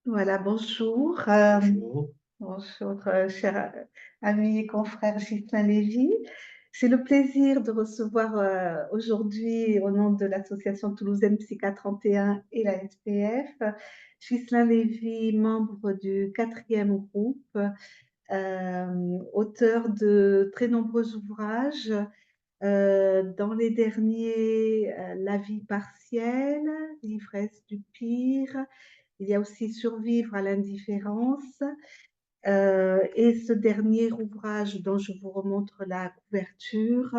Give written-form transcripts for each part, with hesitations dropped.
Voilà, bonjour. Bonjour. Bonjour, cher ami et confrère Ghislain Lévy. C'est le plaisir de recevoir aujourd'hui, au nom de l'association toulousaine Psychiatre 31 et la SPF, Ghislain Lévy, membre du quatrième groupe, auteur de très nombreux ouvrages. Dans les derniers, La vie partielle, L'ivresse du pire. Il y a aussi Survivre à l'indifférence. Et ce dernier ouvrage dont je vous remontre la couverture,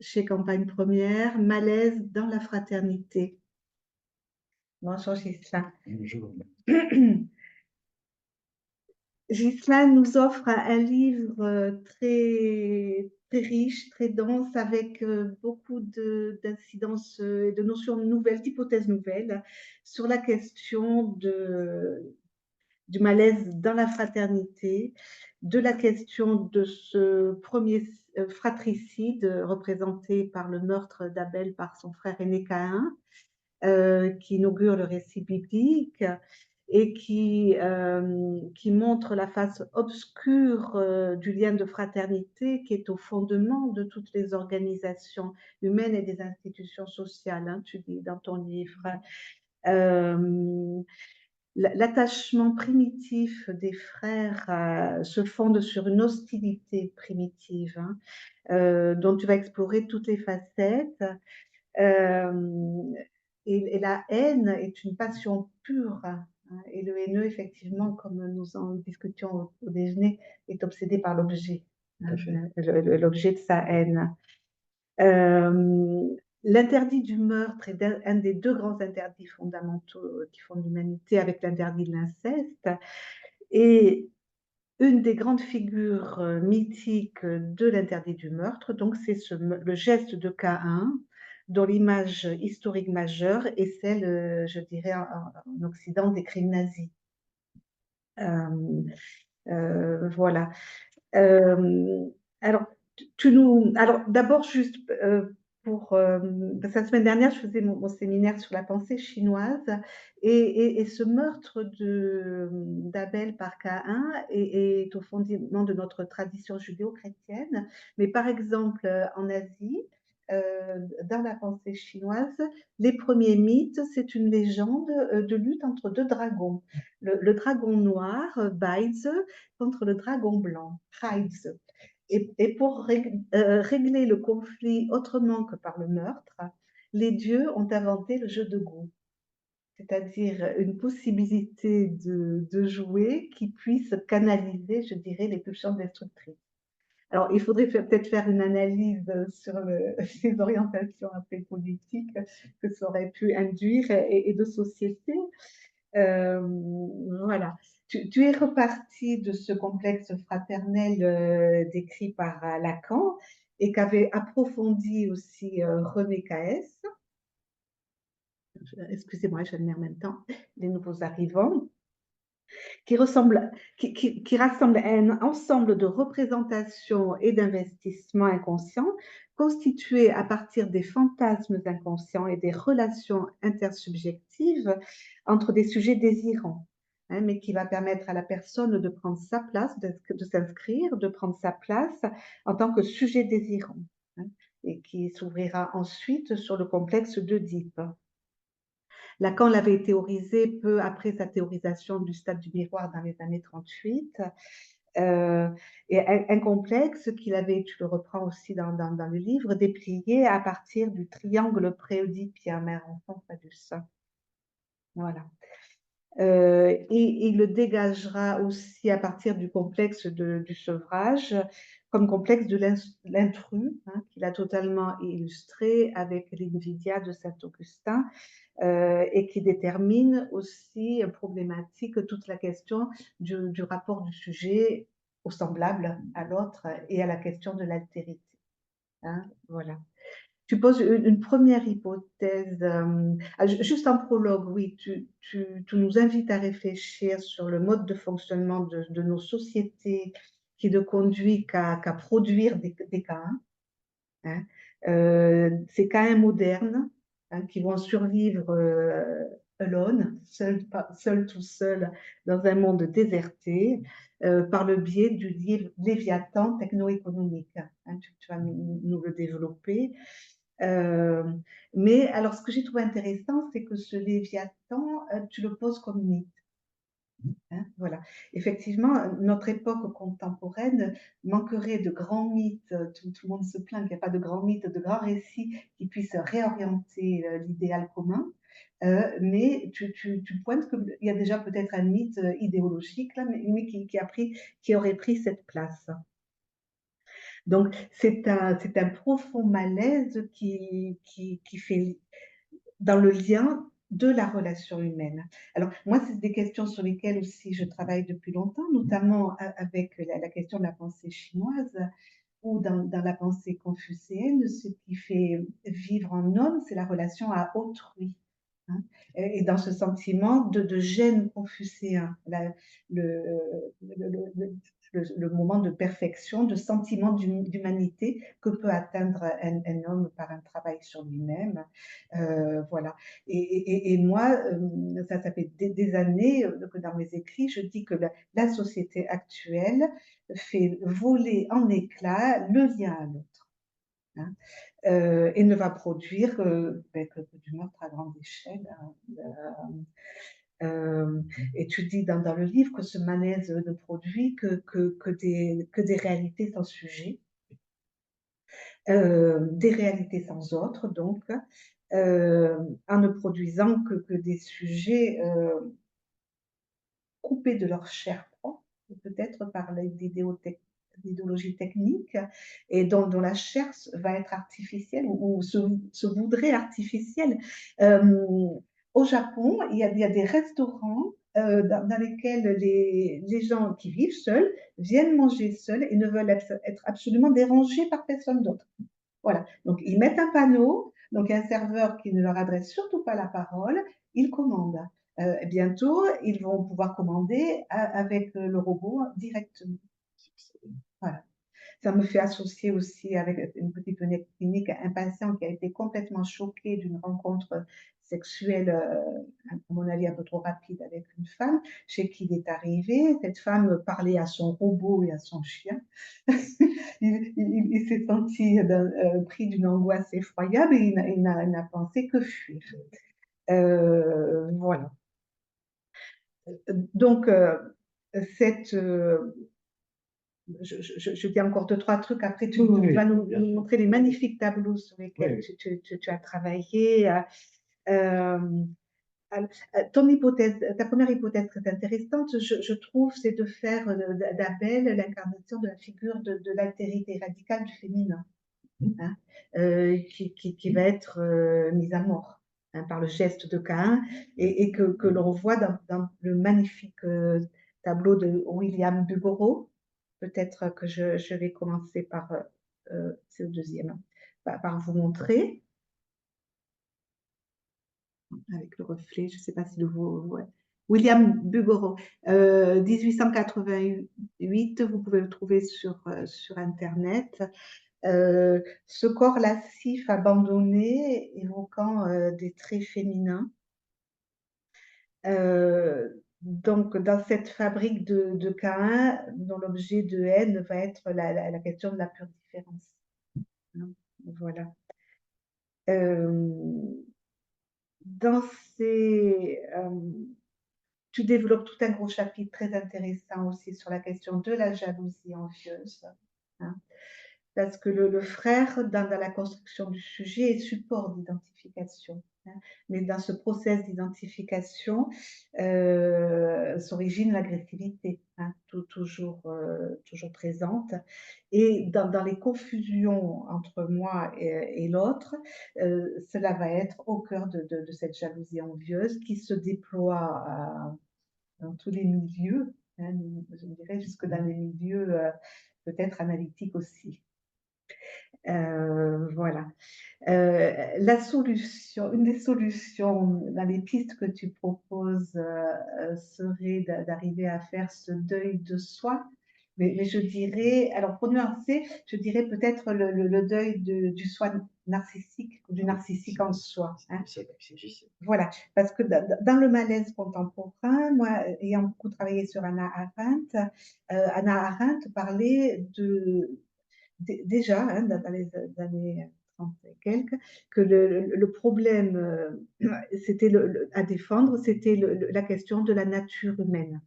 chez Campagne Première, Malaise dans la fraternité. Bonjour Ghislain. Bonjour. Ghislain nous offre un livre très, très riche, très dense, avec beaucoup d'incidences et de notions nouvelles, d'hypothèses nouvelles sur la question du malaise dans la fraternité, de la question de ce premier fratricide représenté par le meurtre d'Abel par son frère aîné Caïn, qui inaugure le récit biblique et qui montre la face obscure du lien de fraternité qui est au fondement de toutes les organisations humaines et des institutions sociales, hein, tu dis dans ton livre. Euh, L'attachement primitif des frères se fonde sur une hostilité primitive, hein, dont tu vas explorer toutes les facettes. Euh, et la haine est une passion pure, hein, et le haineux, effectivement, comme nous en discutions au déjeuner, est obsédé par l'objet, Tout hein, à fait. l'objet de sa haine. Euh, L'interdit du meurtre est un des deux grands interdits fondamentaux qui font l'humanité, avec l'interdit de l'inceste. Et une des grandes figures mythiques de l'interdit du meurtre, donc c'est le geste de Caïn, dont l'image historique majeure est celle, je dirais, en Occident, des crimes nazis. Euh, voilà. Euh, alors, alors d'abord, juste pour. Parce que la semaine dernière, je faisais mon séminaire sur la pensée chinoise et ce meurtre d'Abel par Caïn est au fondement de notre tradition judéo-chrétienne. Mais par exemple, en Asie, dans la pensée chinoise, les premiers mythes, c'est une légende de lutte entre deux dragons. Le dragon noir, Baizi, contre le dragon blanc, Hades. Et pour régler le conflit autrement que par le meurtre, les dieux ont inventé le jeu de go, c'est-à-dire une possibilité de jouer qui puisse canaliser, je dirais, les pulsions destructrices. Alors, il faudrait peut-être faire une analyse sur les orientations après politiques que ça aurait pu induire et de société. Voilà. Tu es reparti de ce complexe fraternel décrit par Lacan et qu'avait approfondi aussi René Caès. Excusez-moi, j'admets en même temps les nouveaux arrivants, qui rassemble un ensemble de représentations et d'investissements inconscients constitués à partir des fantasmes inconscients et des relations intersubjectives entre des sujets désirants, hein, mais qui va permettre à la personne de prendre sa place, de s'inscrire, de prendre sa place en tant que sujet désirant, hein, et qui s'ouvrira ensuite sur le complexe d'Oedipe. Lacan l'avait théorisé peu après sa théorisation du stade du miroir dans les années 38. Euh, et un complexe qu'il avait, tu le reprends aussi dans le livre, déplié à partir du triangle préoedipien, mère, enfant, phallus. Voilà. Et il le dégagera aussi à partir du complexe du sevrage, comme complexe de l'intrus, hein, qu'il a totalement illustré avec l'Invidia de Saint-Augustin, et qui détermine aussi problématique toute la question du rapport du sujet au semblable, à l'autre, et à la question de l'altérité. Hein, voilà. Tu poses une première hypothèse, juste en prologue, oui, tu nous invites à réfléchir sur le mode de fonctionnement de nos sociétés qui ne conduit qu'à produire des cas, hein, ces cas modernes hein, qui vont survivre alone, seuls tout seuls dans un monde déserté, par le biais du Léviathan techno-économique. Hein, tu vas nous le développer. Euh, mais alors, ce que j'ai trouvé intéressant, c'est que ce Léviathan, tu le poses comme mythe. Hein, voilà. Effectivement, notre époque contemporaine manquerait de grands mythes. Tout le monde se plaint qu'il n'y a pas de grands mythes, de grands récits qui puissent réorienter l'idéal commun. Mais tu pointes qu'il y a déjà peut-être un mythe idéologique là, mais qui aurait pris cette place. Donc, c'est un profond malaise qui fait dans le lien de la relation humaine. Alors, moi, c'est des questions sur lesquelles aussi je travaille depuis longtemps, notamment avec la question de la pensée chinoise ou dans la pensée confucéenne, ce qui fait vivre en homme, c'est la relation à autrui. Hein. Et dans ce sentiment de gène confucéen, le, le moment de perfection, de sentiment d'humanité que peut atteindre un homme par un travail sur lui-même. Voilà. Et moi, ça fait des années que dans mes écrits, je dis que la société actuelle fait voler en éclats le lien à l'autre. Hein, et ne va produire que du meurtre à grande échelle. Hein. Et tu dis dans le livre que ce malaise ne produit que des réalités sans sujet, des réalités sans autres, donc, en ne produisant que des sujets coupés de leur chair propre, peut-être par l'idéologie technique, et dont la chair va être artificielle ou se voudrait artificielle. Au Japon, il y a des restaurants dans lesquels les gens qui vivent seuls viennent manger seuls et ne veulent être absolument dérangés par personne d'autre. Voilà. Donc, ils mettent un panneau, donc un serveur qui ne leur adresse surtout pas la parole, ils commandent. Bientôt, ils vont pouvoir commander avec le robot directement. Voilà. Ça me fait associer aussi avec une petite clinique un patient qui a été complètement choqué d'une rencontre sexuelle, à mon avis, un peu trop rapide avec une femme, chez qui il est arrivé. Cette femme parlait à son robot et à son chien. Il s'est senti pris d'une angoisse effroyable et il n'a pensé que fuir. Voilà. Donc, cette, je dis encore deux, trois trucs. Après, tu vas nous montrer les magnifiques tableaux sur lesquels tu as travaillé. Euh, Ton hypothèse, ta première hypothèse très intéressante, je trouve, c'est de faire d'Abel l'incarnation de la figure de l'altérité radicale du féminin, hein, qui va être mise à mort, hein, par le geste de Caïn, et que l'on voit dans le magnifique tableau de William Bugoro. Peut-être que je vais commencer par, c'est le deuxième, par vous montrer, avec le reflet, je ne sais pas si le vous... Ouais. William Bugoro, 1888, vous pouvez le trouver sur Internet. Ce corps lascif abandonné, évoquant des traits féminins. Donc, dans cette fabrique de Caïn, dont l'objet de haine va être la question de la pure différence. Hein, voilà. Dans ces, tu développes tout un gros chapitre très intéressant aussi sur la question de la jalousie envieuse. Hein, parce que le frère, dans la construction du sujet, est support d'identification. Hein, mais dans ce process d'identification s'origine l'agressivité, hein, toujours présente. Et dans les confusions entre moi et l'autre, cela va être au cœur de cette jalousie envieuse qui se déploie dans tous les milieux, hein, je dirais jusque dans les milieux peut-être analytiques aussi. Voilà. La solution, une des solutions dans les pistes que tu proposes serait d'arriver à faire ce deuil de soi. Mais je dirais, alors pour nuancer, je dirais peut-être le deuil du soi narcissique ou du narcissique en soi, hein. C'est ça qu'il s'agissait. Voilà, parce que dans le malaise contemporain, moi, ayant beaucoup travaillé sur Hannah Arendt parlait déjà, hein, dans les années 30 et quelques, que le problème, c'était à défendre, c'était la question de la nature humaine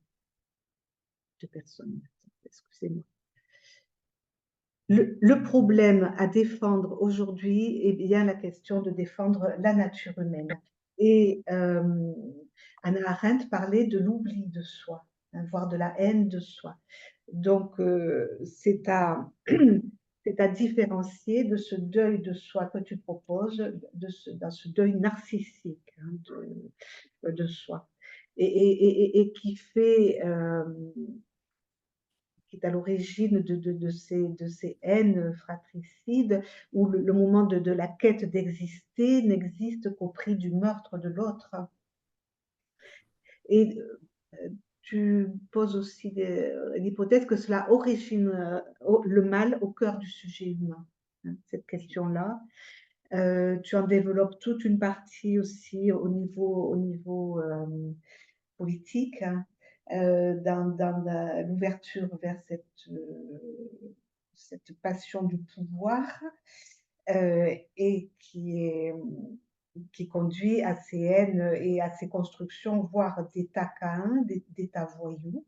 de personne. Excusez-moi. Le problème à défendre aujourd'hui est bien la question de défendre la nature humaine. Et Hannah Arendt parlait de l'oubli de soi, hein, voire de la haine de soi. Donc, c'est à différencier de ce deuil de soi que tu proposes, dans ce deuil narcissique, hein, de soi. Et qui est à l'origine de ces haines fratricides, où le moment de la quête d'exister n'existe qu'au prix du meurtre de l'autre. Et tu poses aussi l'hypothèse que cela origine le mal au cœur du sujet humain, hein, cette question-là. Tu en développes toute une partie aussi au niveau politique, hein, dans l'ouverture vers cette passion du pouvoir et qui conduit à ces haines et à ces constructions, voire d'États caïns, d'États voyous,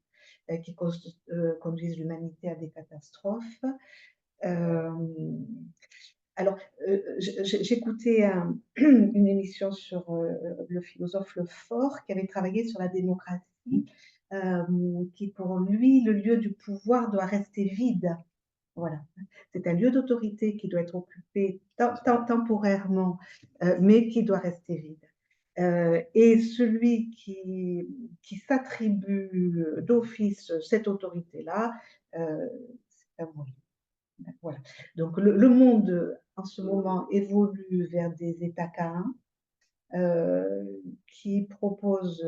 qui conduisent l'humanité à des catastrophes. Euh, alors, j'écoutais une émission sur le philosophe Le Fort qui avait travaillé sur la démocratie, qui pour lui, le lieu du pouvoir doit rester vide. Voilà. C'est un lieu d'autorité qui doit être occupé temporairement, mais qui doit rester vide. Et celui qui s'attribue d'office cette autorité-là, c'est un moyen. Voilà. Donc le monde en ce moment évolue vers des états caïns qui proposent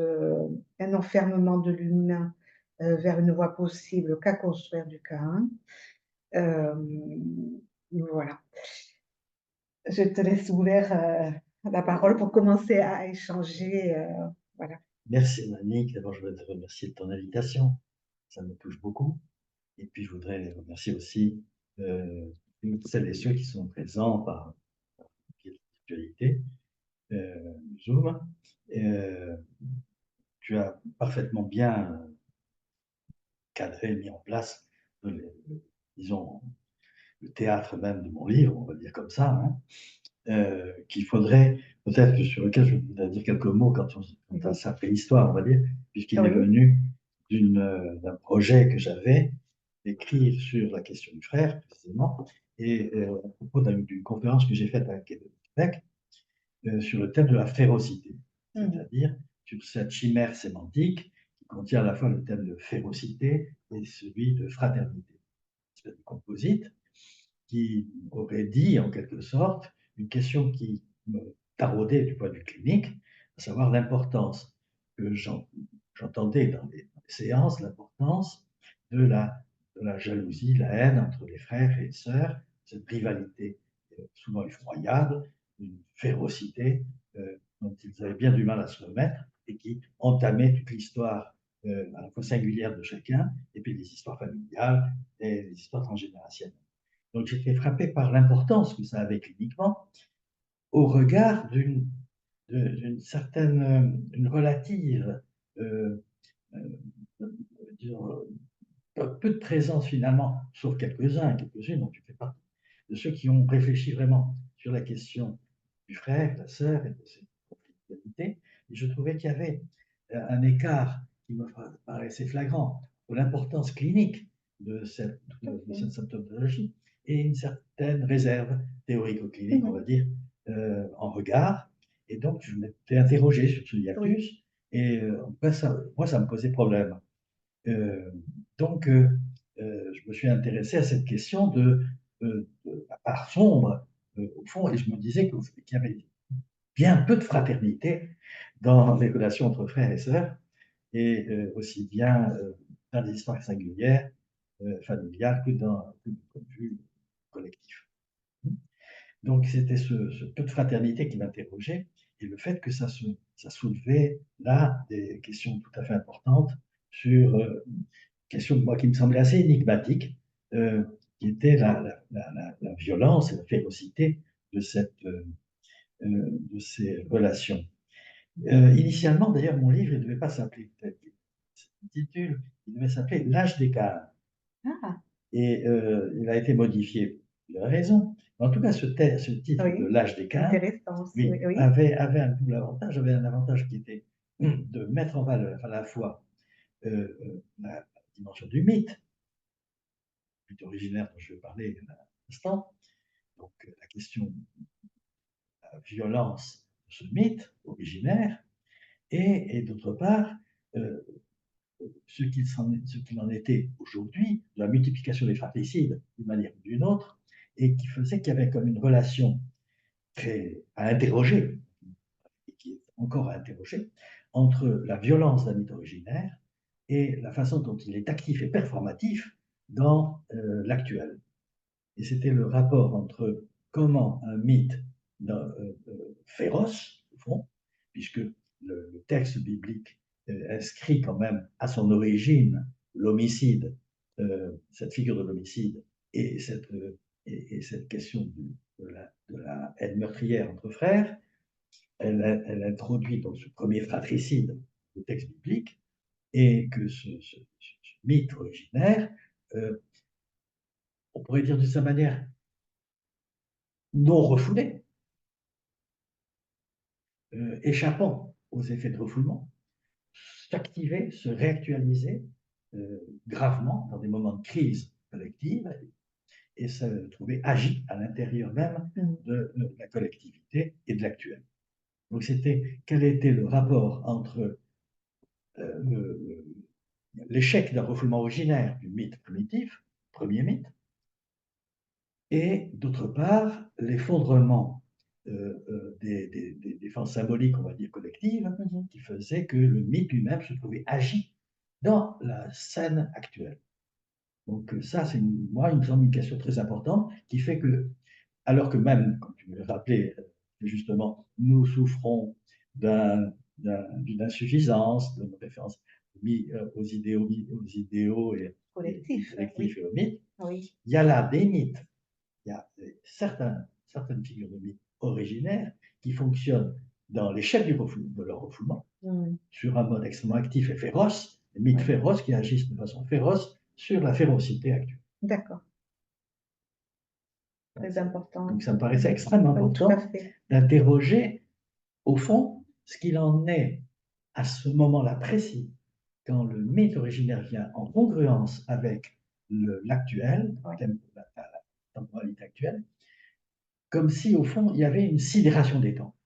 un enfermement de l'humain vers une voie possible qu'à construire du Caïn. Voilà. Je te laisse ouvert la parole pour commencer à échanger. Voilà. Merci, Monique. D'abord, je voudrais te remercier de ton invitation. Ça me touche beaucoup. Et puis, je voudrais remercier aussi toutes celles et ceux qui sont présents par virtualité, Zoom. Euh, Tu as parfaitement bien cadré, mis en place, disons, le théâtre même de mon livre, on va dire comme ça, hein, qu'il faudrait, peut-être sur lequel je voudrais dire quelques mots quant à sa préhistoire, on va dire, puisqu'il est Oui. venu d'un projet que j'avais d'écrire sur la question du frère, précisément, et à propos d'une conférence que j'ai faite à Québec sur le thème de la férocité, c'est-à-dire sur cette chimère sémantique qui contient à la fois le thème de férocité et celui de fraternité. C'est un composite qui aurait dit, en quelque sorte, une question qui me taraudait du point de vue clinique, à savoir l'importance que j'entendais dans les séances, l'importance de la jalousie, la haine entre les frères et les sœurs, cette rivalité souvent effroyable, une férocité dont ils avaient bien du mal à se remettre et qui entamait toute l'histoire à la fois singulière de chacun, et puis les histoires familiales et les histoires transgénérationnelles. Donc j'étais frappé par l'importance que ça avait cliniquement au regard d'une certaine, une relative, euh, euh, peu de présence finalement, sauf quelques-unes dont tu fais partie, de ceux qui ont réfléchi vraiment sur la question du frère, de la sœur et de ces conflictualités. Et je trouvais qu'il y avait un écart qui me paraissait flagrant de l'importance clinique de cette symptomatologie et une certaine réserve théorico-clinique, on va dire, en regard. Et donc, je m'étais interrogé sur ce hiatus. Et moi, ça me posait problème. Euh, donc, je me suis intéressé à cette question de la part sombre, au fond, et je me disais qu'il y avait bien peu de fraternité dans les relations entre frères et sœurs, et aussi bien dans les histoires singulières, familiales, que d'un point de vue collectif. Donc c'était ce peu de fraternité qui m'interrogeait et le fait que ça soulevait là des questions tout à fait importantes sur, question moi qui me semblait assez énigmatique, qui était la violence et la férocité de de ces relations. Initialement d'ailleurs mon livre, il ne devait pas s'appeler tel qu'il s'intitule, il devait s'appeler «L'âge des Caïns». Ah! Et il a été modifié pour plusieurs raisons. En tout cas, ce titre de Oui, l'âge des Caïns, intéressant aussi, oui, oui, oui. avait un double avantage. Avait un avantage qui était de mettre en valeur à la fois la dimension du mythe originaire dont je vais parler à l'instant, donc la question de la violence de ce mythe originaire, et d'autre part, euh, ce qu'il en était aujourd'hui, de la multiplication des fratricides d'une manière ou d'une autre, et qui faisait qu'il y avait comme une relation très à interroger, et qui est encore à interroger, entre la violence d'un mythe originaire et la façon dont il est actif et performatif dans l'actuel. Et c'était le rapport entre comment un mythe féroce, au fond, puisque le texte biblique inscrit quand même à son origine l'homicide, cette figure de l'homicide et et cette question de la haine meurtrière entre frères. Elle introduit donc ce premier fratricide du texte biblique et que ce mythe originaire, euh, on pourrait dire de sa manière, non refoulé, échappant aux effets de refoulement, s'activer, se réactualiser gravement dans des moments de crise collective et se trouver agi à l'intérieur même de la collectivité et de l'actuel. Donc c'était quel était le rapport entre l'échec d'un refoulement originaire du mythe primitif, premier mythe, et d'autre part l'effondrement des défenses symboliques, on va dire collectives, qui faisait que le mythe lui-même se trouvait agi dans la scène actuelle. Donc ça, c'est moi, il me semble une question très importante qui fait que, alors que même, comme tu me l'as rappelé, justement, nous souffrons d'une insuffisance de nos références aux idéaux et Collectif, oui. collectifs et aux mythes, Oui. il y a là des mythes, il y a certaines figures de mythes originaires qui fonctionnent dans l'échec de leur refoulement, sur un mode extrêmement actif et féroce, des mythes féroces qui agissent de façon féroce sur la férocité actuelle. D'accord. Très important. Donc ça me paraissait extrêmement important fait. d'interroger, au fond, ce qu'il en est à ce moment-là précis, quand le mythe originaire vient en congruence avec l'actuel, la temporalité actuelle, comme si, au fond, il y avait une sidération des temps,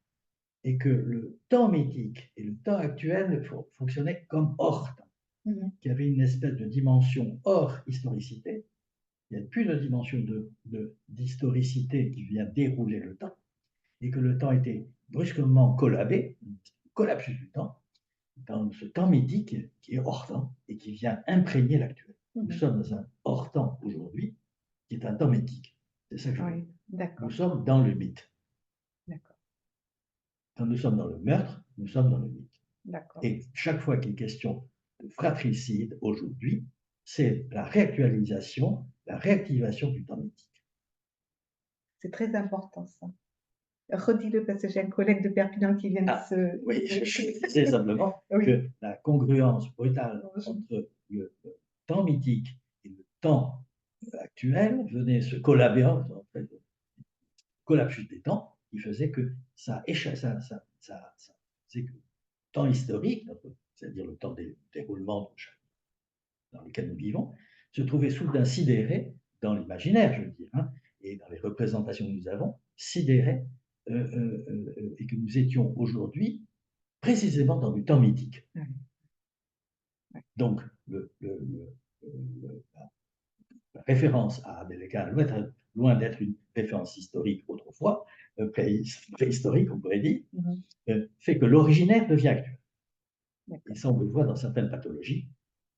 et que le temps mythique et le temps actuel fonctionnaient comme hors temps, qu'il y avait une espèce de dimension hors historicité. Il n'y a plus de dimension d'historicité qui vient dérouler le temps, et que le temps était brusquement collabé, collapsus du temps, dans ce temps mythique qui est hors temps et qui vient imprégner l'actuel. Nous sommes dans un hors temps aujourd'hui, qui est un temps mythique. C'est ça que je veux dire. Nous sommes dans le mythe. Quand nous sommes dans le meurtre, nous sommes dans le mythe. Et chaque fois qu'il est question de fratricide aujourd'hui, c'est la réactualisation, la réactivation du temps mythique. C'est très important ça. Redis-le parce que j'ai un collègue de Perpignan qui vient de se... Oui, je disais simplement que la congruence brutale entre le temps mythique et le temps actuel venait se collaber, en fait, collapsus des temps, qui faisait que ça faisait que le temps historique, c'est-à-dire le temps des déroulements dans lequel nous vivons, se trouvait soudain sidéré dans l'imaginaire, je veux dire, hein, et dans les représentations que nous avons, sidéré, et que nous étions aujourd'hui précisément dans du temps mythique. Donc, la référence à Abel-Ekal, loin d'être une référence historique autrefois, préhistorique, on pourrait dire, fait que l'originaire devient actuel. Et ça, on le voit dans certaines pathologies,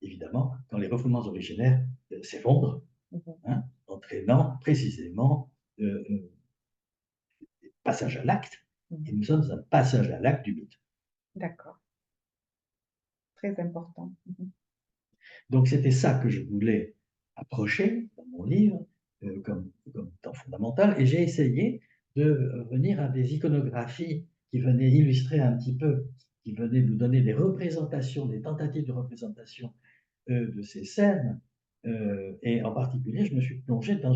évidemment, quand les refoulements originaires s'effondrent, hein, entraînant précisément passage à l'acte, et nous sommes un passage à l'acte du mythe. D'accord. Très important. Donc c'était ça que je voulais approcher dans mon livre comme temps fondamental, et j'ai essayé de venir à des iconographies qui venaient illustrer un petit peu, qui venaient nous donner des représentations, des tentatives de représentation de ces scènes, et en particulier je me suis plongé dans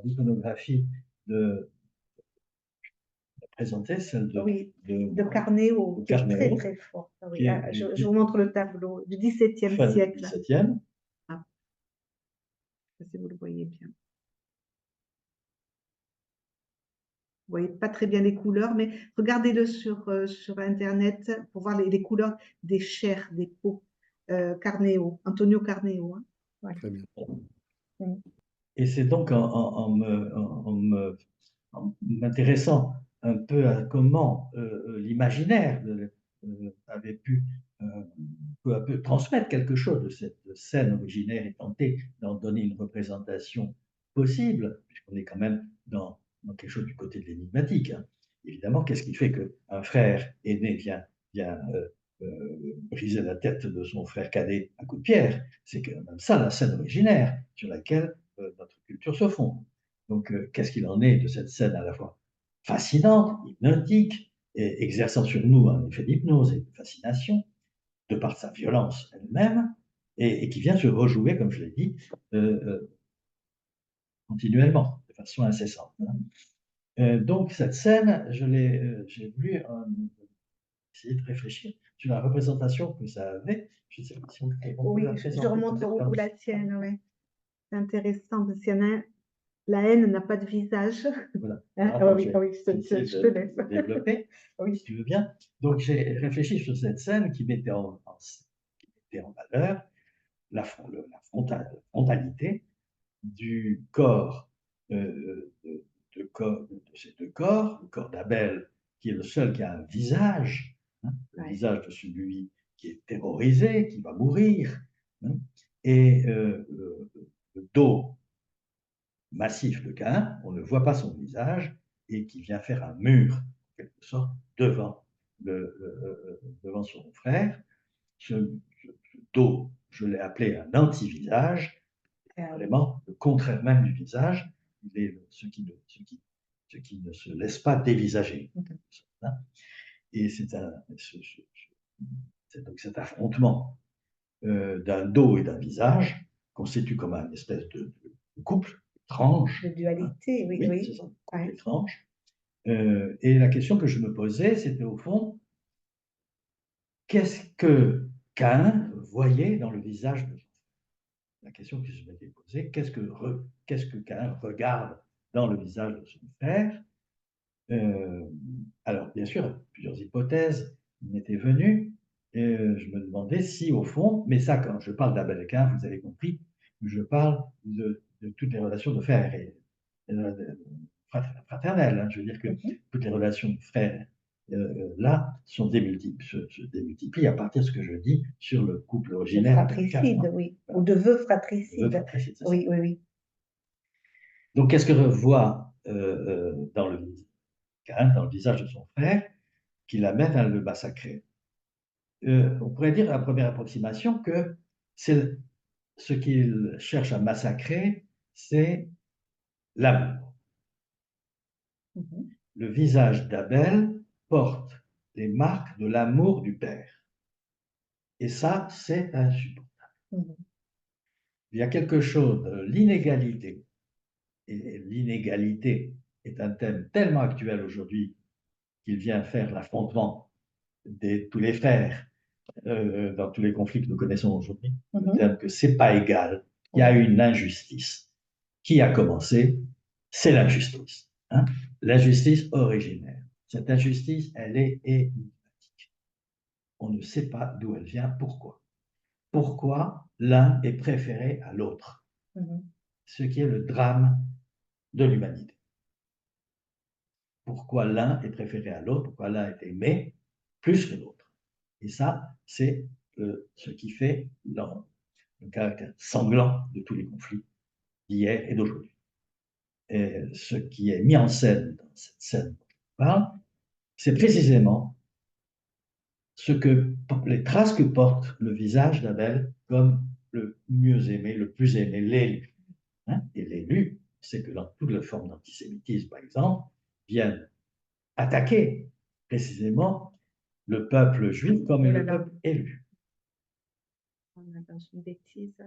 l'iconographie de présenter celle Oui, de de Carnéo, qui est très Carnéo, très fort. Ah oui. qui est Ah, je vous montre le tableau du XVIIe fin du siècle. XVIIe. Ah, je sais si vous le voyez bien. Vous voyez pas très bien les couleurs, mais regardez-le sur Internet pour voir les couleurs des chairs, des peaux. Carnéo, Antonio Carnéo. Hein. Ouais. Très bien. Et c'est donc en m'intéressant un peu à comment l'imaginaire avait pu peu à peu transmettre quelque chose de cette scène originaire et tenter d'en donner une représentation possible, puisqu'on est quand même dans quelque chose du côté de l'énigmatique. Hein. Évidemment, qu'est-ce qui fait qu'un frère aîné vient briser la tête de son frère cadet à coups de pierre? C'est quand même ça la scène originaire sur laquelle notre culture se fonde. Donc, qu'est-ce qu'il en est de cette scène à la fois fascinante, hypnotique, et exerçant sur nous un effet d'hypnose et de fascination, de par sa violence elle-même, et qui vient se rejouer, comme je l'ai dit, continuellement, de façon incessante. Donc, cette scène, j'ai voulu essayer de réfléchir sur la représentation que ça avait. Je ne sais pas si on peut Oui, la je présenter. remonte où la tienne, oui. C'est intéressant parce qu'il y en a un, la haine n'a pas de visage. Voilà. Hein, Attends, oui, oui, je te laisse. développer, Oui. si tu veux bien. Donc, j'ai réfléchi sur cette scène qui mettait en valeur la frontalité du corps, de ces deux corps, le corps d'Abel, qui est le seul qui a un visage, hein, le visage de celui qui est terrorisé, qui va mourir, hein, et le dos massif de Caïn, on ne voit pas son visage, et qui vient faire un mur, en quelque sorte, devant son frère. Ce dos, je l'ai appelé un anti-visage, vraiment le contraire même du visage, il est ce qui ne se laisse pas dévisager. Hein. Et c'est donc cet affrontement d'un dos et d'un visage constitue comme un espèce de couple étrange. De dualité, oui, oui. C'est ça, un couple étrange. Et la question que je me posais, c'était au fond, qu'est-ce que Caïn voyait dans le visage de son frère? La question que je m'étais posée, qu'est-ce que Caïn regarde dans le visage de son frère? Alors, bien sûr, plusieurs hypothèses m'étaient venues. Et je me demandais si, au fond, mais ça, quand je parle d'Abel et Caïn, vous avez compris, je parle de toutes les relations de frères et fraternelles. Hein. Je veux dire que toutes les relations de frères là se démultiplient à partir de ce que je dis sur le couple originaire. De fratricide, oui. Voilà. Ou de vœux fratricides. Oui, oui, oui. Donc, qu'est-ce que revoit dans le visage de son frère qui l'amène à le massacrer? On pourrait dire à la première approximation que c'est ce qu'il cherche à massacrer, c'est l'amour. Le visage d'Abel porte les marques de l'amour du père. Et ça, c'est insupportable. Il y a quelque chose de l'inégalité. Et l'inégalité est un thème tellement actuel aujourd'hui qu'il vient faire l'affrontement de tous les frères dans tous les conflits que nous connaissons aujourd'hui. Le terme que c'est pas égal, il y a une injustice. Qui a commencé? C'est l'injustice. Hein? L'injustice originaire. Cette injustice, elle est énigmatique. On ne sait pas d'où elle vient, pourquoi. Pourquoi l'un est préféré à l'autre? Ce qui est le drame de l'humanité. Pourquoi l'un est préféré à l'autre? Pourquoi l'un est aimé plus que l'autre? Et ça, c'est ce qui fait le caractère sanglant de tous les conflits d'hier et d'aujourd'hui. ce qui est mis en scène dans cette scène dont on parle, c'est précisément les traces que porte le visage d'Abel comme le mieux aimé, le plus aimé, l'élu. Hein. Et l'élu, c'est que dans toutes les formes d'antisémitisme, par exemple, viennent attaquer précisément le peuple juif comme Oh là le là, peuple élu. on est dans une bêtise.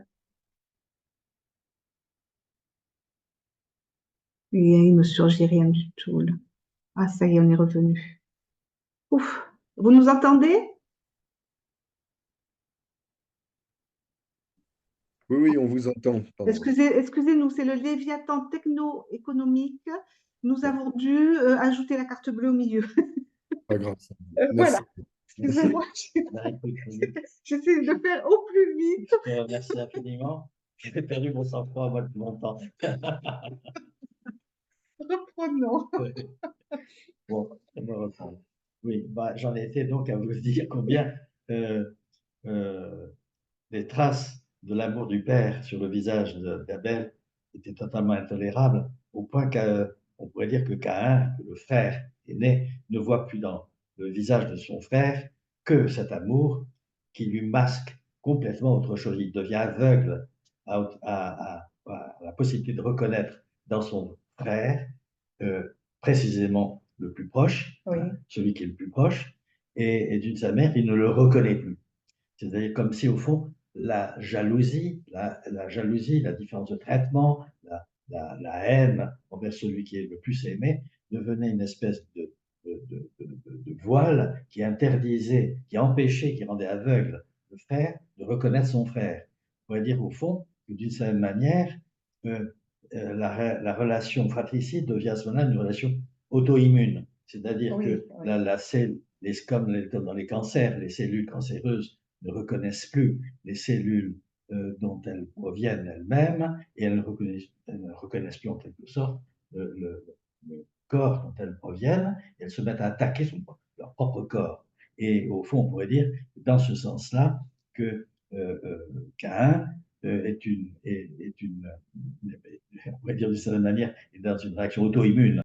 Et il me surgit rien du tout, là. Ah, ça y est, on est revenu. Ouf, vous nous entendez? Oui, oui, on vous entend. Pardon. Excusez-nous, c'est le Léviathan techno-économique. Nous avons dû ajouter la carte bleue au milieu. Pas grave. Voilà, Merci. excusez-moi, Bah, écoute, j'essaie de faire au plus vite. je te remercie infiniment. J'ai perdu mon sang-froid moi depuis longtemps. Reprenons. Bon, on va reprendre. Oui, bah, j'en étais donc à vous dire combien euh, euh, les traces de l'amour du père sur le visage d'Abel étaient totalement intolérables, au point qu'on pourrait dire que Caïn, que le frère aîné, ne voit plus dans le visage de son frère que cet amour qui lui masque complètement autre chose. Il devient aveugle à la possibilité de reconnaître dans son frère précisément le plus proche, Oui. celui qui est le plus proche, et d'une sa mère, il ne le reconnaît plus. C'est-à-dire comme si, au fond, la jalousie, la différence de traitement, la haine envers celui qui est le plus aimé, devenait une espèce de voile qui interdisait, qui empêchait, qui rendait aveugle le frère de reconnaître son frère. On pourrait dire, au fond, que d'une certaine manière, la relation fratricide devient à ce moment-là une relation auto-immune. C'est-à-dire Oui, que oui. comme dans les cancers, les cellules cancéreuses ne reconnaissent plus les cellules dont elles proviennent elles-mêmes et elles ne reconnaissent plus en quelque sorte le corps dont elles proviennent et elles se mettent à attaquer leur propre corps. Et au fond, on pourrait dire, dans ce sens-là, que Caïn on pourrait dire d'une certaine manière, est dans une réaction auto-immune.